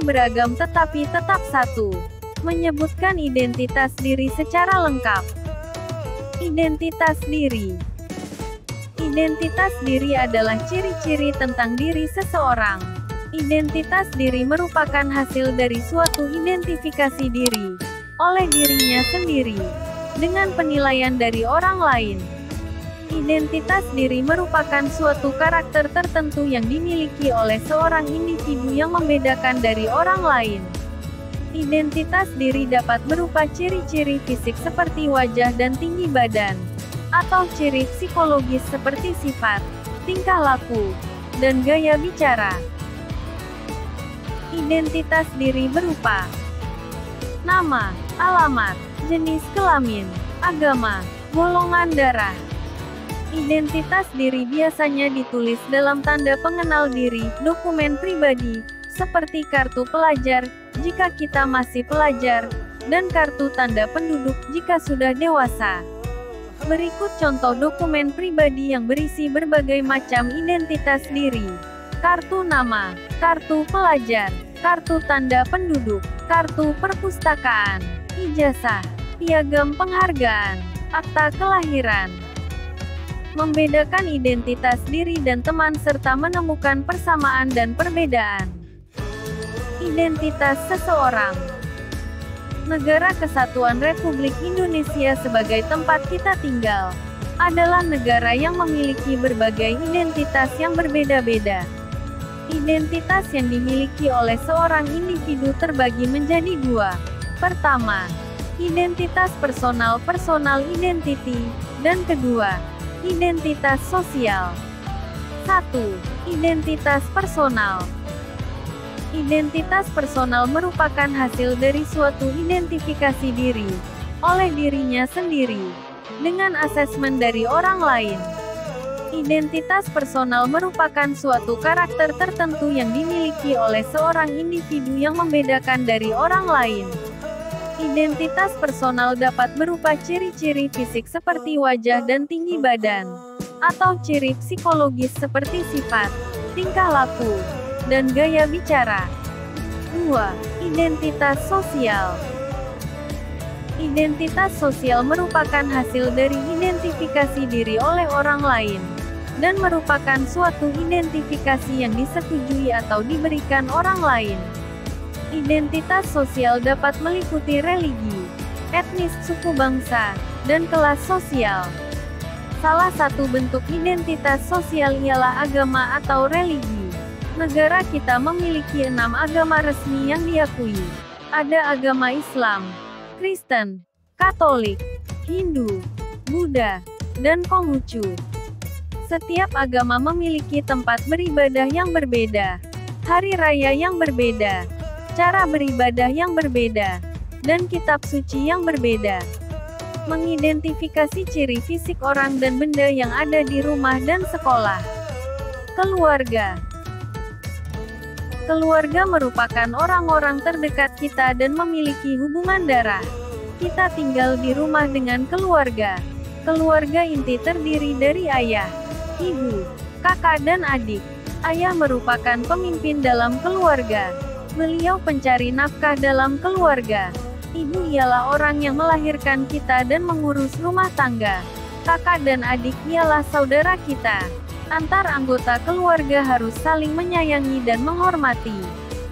beragam tetapi tetap satu. Menyebutkan identitas diri secara lengkap. Identitas diri. Identitas diri adalah ciri-ciri tentang diri seseorang. Identitas diri merupakan hasil dari suatu identifikasi diri oleh dirinya sendiri dengan penilaian dari orang lain. Identitas diri merupakan suatu karakter tertentu yang dimiliki oleh seorang individu yang membedakan dari orang lain. Identitas diri dapat berupa ciri-ciri fisik seperti wajah dan tinggi badan, atau ciri psikologis seperti sifat, tingkah laku, dan gaya bicara. Identitas diri berupa nama, alamat, jenis kelamin, agama, golongan darah. Identitas diri biasanya ditulis dalam tanda pengenal diri, dokumen pribadi, seperti kartu pelajar, jika kita masih pelajar, dan kartu tanda penduduk jika sudah dewasa. Berikut contoh dokumen pribadi yang berisi berbagai macam identitas diri. Kartu nama, kartu pelajar, kartu tanda penduduk, kartu perpustakaan, ijazah, piagam penghargaan, akta kelahiran. Membedakan identitas diri dan teman serta menemukan persamaan dan perbedaan. Identitas seseorang. Negara Kesatuan Republik Indonesia sebagai tempat kita tinggal adalah negara yang memiliki berbagai identitas yang berbeda-beda. Identitas yang dimiliki oleh seorang individu terbagi menjadi dua. Pertama, identitas personal identity, dan kedua, identitas sosial. 1. Identitas personal. Identitas personal merupakan hasil dari suatu identifikasi diri oleh dirinya sendiri dengan asesmen dari orang lain. Identitas personal merupakan suatu karakter tertentu yang dimiliki oleh seorang individu yang membedakan dari orang lain. Identitas personal dapat berupa ciri-ciri fisik seperti wajah dan tinggi badan, atau ciri psikologis seperti sifat, tingkah laku, dan gaya bicara. 2. Identitas sosial. Identitas sosial merupakan hasil dari identifikasi diri oleh orang lain, dan merupakan suatu identifikasi yang disetujui atau diberikan orang lain. Identitas sosial dapat meliputi religi, etnis, suku bangsa, dan kelas sosial. Salah satu bentuk identitas sosial ialah agama atau religi. Negara kita memiliki 6 agama resmi yang diakui. Ada agama Islam, Kristen, Katolik, Hindu, Buddha, dan Konghucu. Setiap agama memiliki tempat beribadah yang berbeda, hari raya yang berbeda, cara beribadah yang berbeda, dan kitab suci yang berbeda. Mengidentifikasi ciri fisik orang dan benda yang ada di rumah dan sekolah. Keluarga. Keluarga merupakan orang-orang terdekat kita dan memiliki hubungan darah. Kita tinggal di rumah dengan keluarga. Keluarga inti terdiri dari ayah, ibu, kakak dan adik. Ayah merupakan pemimpin dalam keluarga. Beliau pencari nafkah dalam keluarga. Ibu ialah orang yang melahirkan kita dan mengurus rumah tangga. Kakak dan adik ialah saudara kita. Antar anggota keluarga harus saling menyayangi dan menghormati.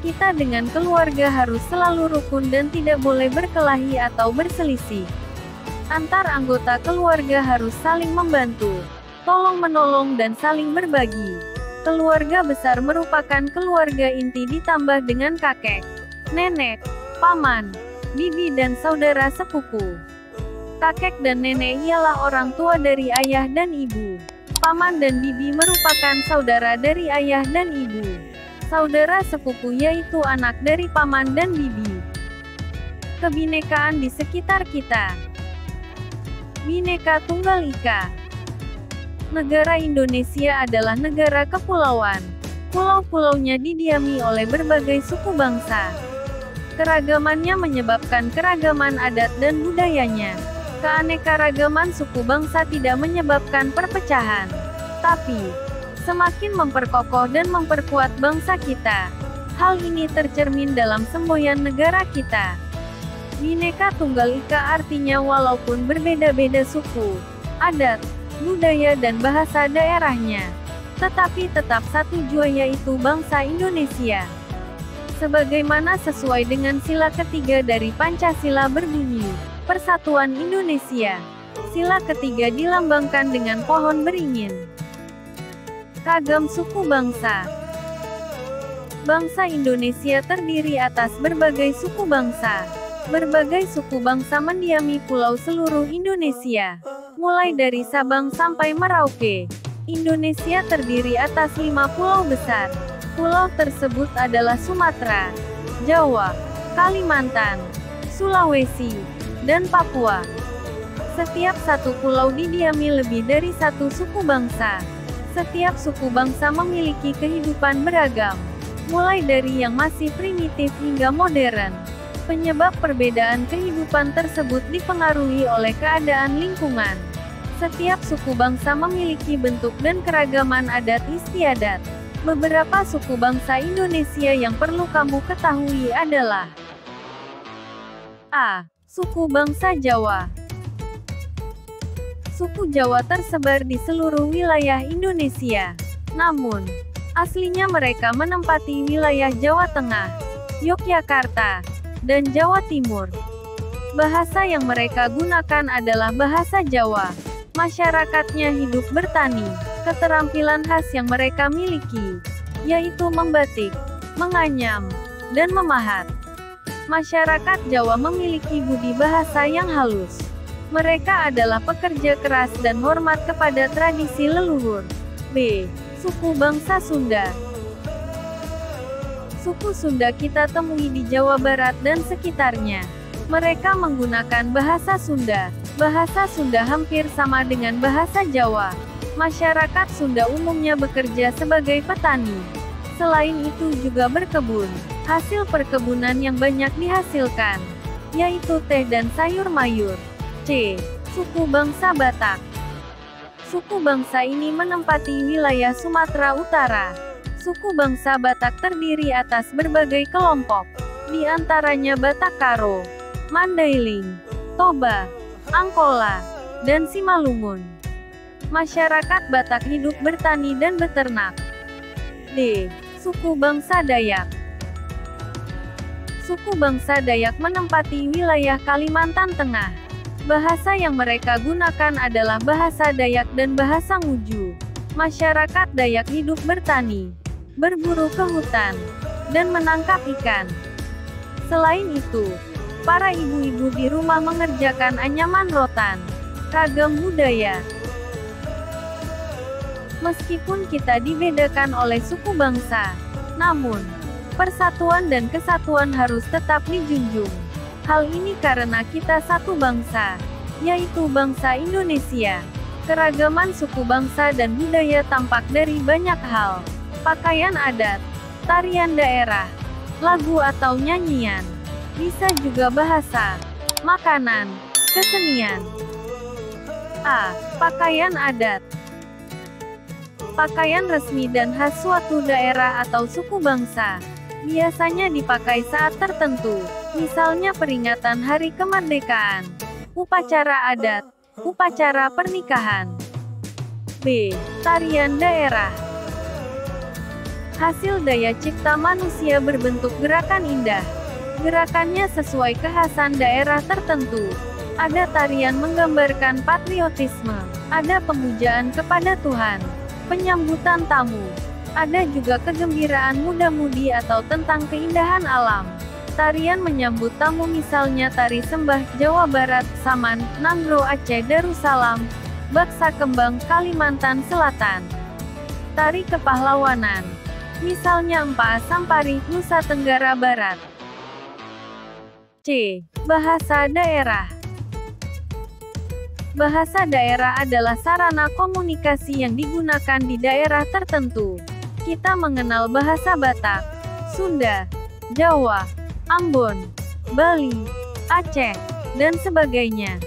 Kita dengan keluarga harus selalu rukun dan tidak boleh berkelahi atau berselisih. Antar anggota keluarga harus saling membantu, tolong-menolong dan saling berbagi. Keluarga besar merupakan keluarga inti ditambah dengan kakek, nenek, paman, bibi dan saudara sepupu. Kakek dan nenek ialah orang tua dari ayah dan ibu. Paman dan bibi merupakan saudara dari ayah dan ibu. Saudara sepupu yaitu anak dari paman dan bibi. Kebinekaan di sekitar kita. Bhinneka Tunggal Ika. Negara Indonesia adalah negara kepulauan. Pulau-pulaunya didiami oleh berbagai suku bangsa. Keragamannya menyebabkan keragaman adat dan budayanya. Keanekaragaman suku bangsa tidak menyebabkan perpecahan, tapi semakin memperkokoh dan memperkuat bangsa kita. Hal ini tercermin dalam semboyan negara kita. Bhinneka Tunggal Ika artinya walaupun berbeda-beda suku, adat, budaya dan bahasa daerahnya, tetapi tetap satu jua yaitu bangsa Indonesia. Sebagaimana sesuai dengan sila ketiga dari Pancasila berbunyi, Persatuan Indonesia. Sila ketiga dilambangkan dengan pohon beringin. Ragam suku bangsa. Bangsa Indonesia terdiri atas berbagai suku bangsa. Berbagai suku bangsa mendiami pulau seluruh Indonesia, mulai dari Sabang sampai Merauke. Indonesia terdiri atas 5 pulau besar. Pulau tersebut adalah Sumatera, Jawa, Kalimantan, Sulawesi, dan Papua. Setiap satu pulau didiami lebih dari satu suku bangsa. Setiap suku bangsa memiliki kehidupan beragam, mulai dari yang masih primitif hingga modern. Penyebab perbedaan kehidupan tersebut dipengaruhi oleh keadaan lingkungan. Setiap suku bangsa memiliki bentuk dan keragaman adat istiadat. Beberapa suku bangsa Indonesia yang perlu kamu ketahui adalah: A. Suku bangsa Jawa. Suku Jawa tersebar di seluruh wilayah Indonesia. Namun, aslinya mereka menempati wilayah Jawa Tengah, Yogyakarta, dan Jawa Timur. Bahasa yang mereka gunakan adalah bahasa Jawa. Masyarakatnya hidup bertani. Keterampilan khas yang mereka miliki, yaitu membatik, menganyam, dan memahat. Masyarakat Jawa memiliki budi bahasa yang halus. Mereka adalah pekerja keras dan hormat kepada tradisi leluhur. B. Suku bangsa Sunda. Suku Sunda kita temui di Jawa Barat dan sekitarnya. Mereka menggunakan bahasa Sunda. Bahasa Sunda hampir sama dengan bahasa Jawa. Masyarakat Sunda umumnya bekerja sebagai petani. Selain itu juga berkebun. Hasil perkebunan yang banyak dihasilkan, yaitu teh dan sayur mayur. C. Suku bangsa Batak. Suku bangsa ini menempati wilayah Sumatera Utara. Suku bangsa Batak terdiri atas berbagai kelompok, di antaranya Batak Karo, Mandailing, Toba, Angkola, dan Simalungun. Masyarakat Batak hidup bertani dan beternak. D. Suku bangsa Dayak. Suku bangsa Dayak menempati wilayah Kalimantan Tengah. Bahasa yang mereka gunakan adalah bahasa Dayak dan bahasa Nguju. Masyarakat Dayak hidup bertani, berburu ke hutan, dan menangkap ikan. Selain itu, para ibu-ibu di rumah mengerjakan anyaman rotan. Ragam budaya. Meskipun kita dibedakan oleh suku bangsa, namun, persatuan dan kesatuan harus tetap dijunjung. Hal ini karena kita satu bangsa, yaitu bangsa Indonesia. Keragaman suku bangsa dan budaya tampak dari banyak hal. Pakaian adat, tarian daerah, lagu atau nyanyian. Bisa juga bahasa, makanan, kesenian. A. Pakaian adat. Pakaian resmi dan khas suatu daerah atau suku bangsa. Biasanya dipakai saat tertentu, misalnya peringatan Hari Kemerdekaan, upacara adat, upacara pernikahan. B. Tarian daerah. Hasil daya cipta manusia berbentuk gerakan indah. Gerakannya sesuai kekhasan daerah tertentu. Ada tarian menggambarkan patriotisme, ada pemujaan kepada Tuhan, penyambutan tamu. Ada juga kegembiraan muda-mudi atau tentang keindahan alam. Tarian menyambut tamu misalnya tari sembah Jawa Barat, Saman, Nanggro Aceh Darussalam, Baksa Kembang Kalimantan Selatan. Tari kepahlawanan, misalnya Empa Sampari, Nusa Tenggara Barat. C. Bahasa daerah. Bahasa daerah adalah sarana komunikasi yang digunakan di daerah tertentu. Kita mengenal bahasa Batak, Sunda, Jawa, Ambon, Bali, Aceh, dan sebagainya.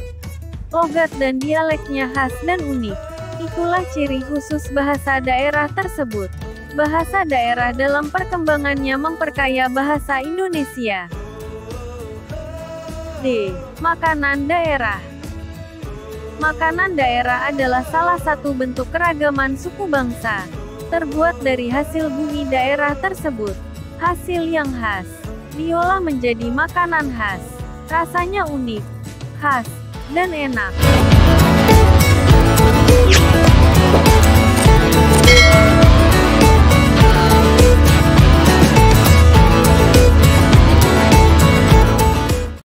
Logat dan dialeknya khas dan unik. Itulah ciri khusus bahasa daerah tersebut. Bahasa daerah dalam perkembangannya memperkaya bahasa Indonesia. D. Makanan daerah. Makanan daerah adalah salah satu bentuk keragaman suku bangsa, terbuat dari hasil bumi daerah tersebut. Hasil yang khas diolah menjadi makanan khas. Rasanya unik, khas, dan enak.